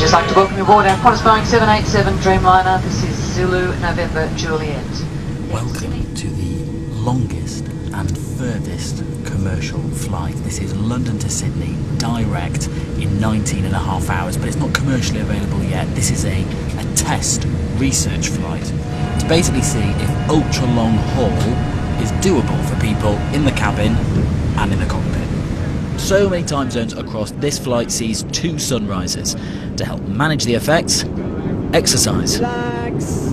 just like to welcome you aboard our Qantas Boeing 787 Dreamliner. This is Zulu November Juliet. Welcome to the longest and furthest commercial flight. This is London to Sydney, direct in 19 and a half hours, but it's not commercially available yet. This is a test research flight to basically see if ultra long haul is doable for people in the cabin and in the cockpit. So many time zones across, this flight sees 2 sunrises. To help manage the effects, exercise. Relax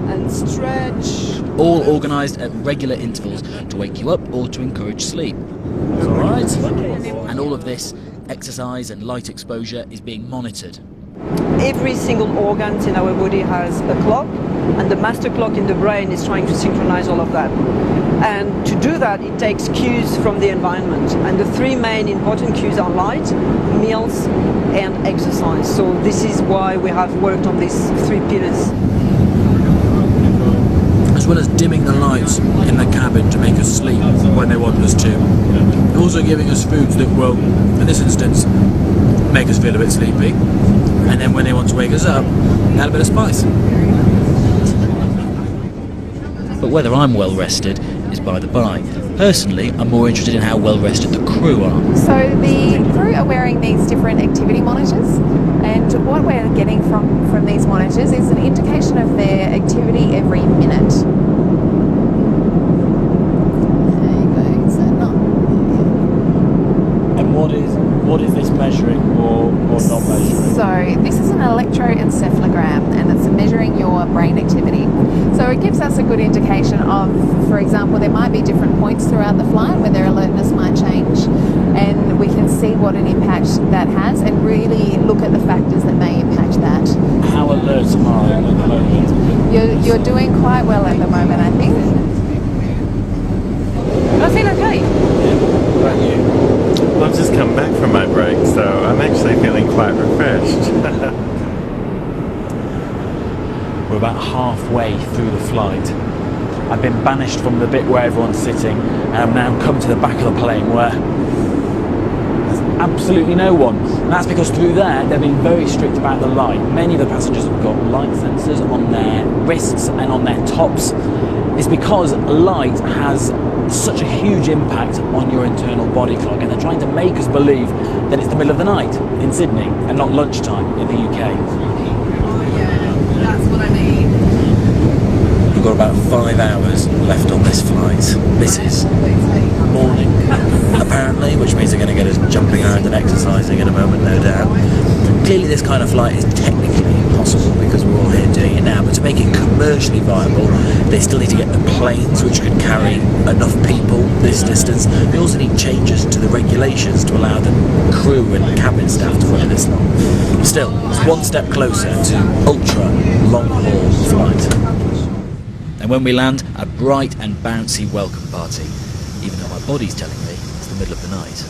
and stretch. All organised at regular intervals to wake you up or to encourage sleep. Alright? And all of this exercise and light exposure is being monitored. Every single organ in our body has a clock, and the master clock in the brain is trying to synchronize all of that. And to do that, it takes cues from the environment. And the 3 main important cues are light, meals, and exercise. So this is why we have worked on these 3 pillars. As well as dimming the lights in the cabin to make us sleep when they want us to. Also giving us foods that will, in this instance, make us feel a bit sleepy. And then when they want to wake us up, add a bit of spice. But whether I'm well rested is by the by. Personally, I'm more interested in how well rested the crew are. So the crew are wearing these different activity monitors, and what we're getting from these monitors is an indication of their activity every minute. There you go. So not. And what is this measuring or not measuring? So this is an electroencephalogram, and it's measuring your brain activity. So it gives us a good indication of, for example, there might be different points throughout the flight where their alertness might change, and we can see what an impact that has and really look at the factors that may impact that. How alert am I at the moment? You're doing quite well at the moment, I think. I feel okay. What about you? Well, I've just come back from my break, so I'm actually feeling quite refreshed. We're about halfway through the flight. I've been banished from the bit where everyone's sitting, and I've now come to the back of the plane where there's absolutely no one. And that's because through there, they're being very strict about the light. Many of the passengers have got light sensors on their wrists and on their tops. It's because light has such a huge impact on your internal body clock, and they're trying to make us believe that it's the middle of the night in Sydney and not lunchtime in the UK. That's what I mean. We've got about 5 hours left on this flight. This is morning, apparently, which means they're going to get us jumping around and exercising in a moment, no doubt. Clearly this kind of flight is technically impossible because we're all here doing it now, but to make it commercially viable, they still need to get the planes which can carry enough people this distance. They also need changes to the regulations to allow the crew and cabin staff to fly this long. Still, it's one step closer to ultra long haul flight. And when we land, a bright and bouncy welcome party, even though my body's telling me it's the middle of the night.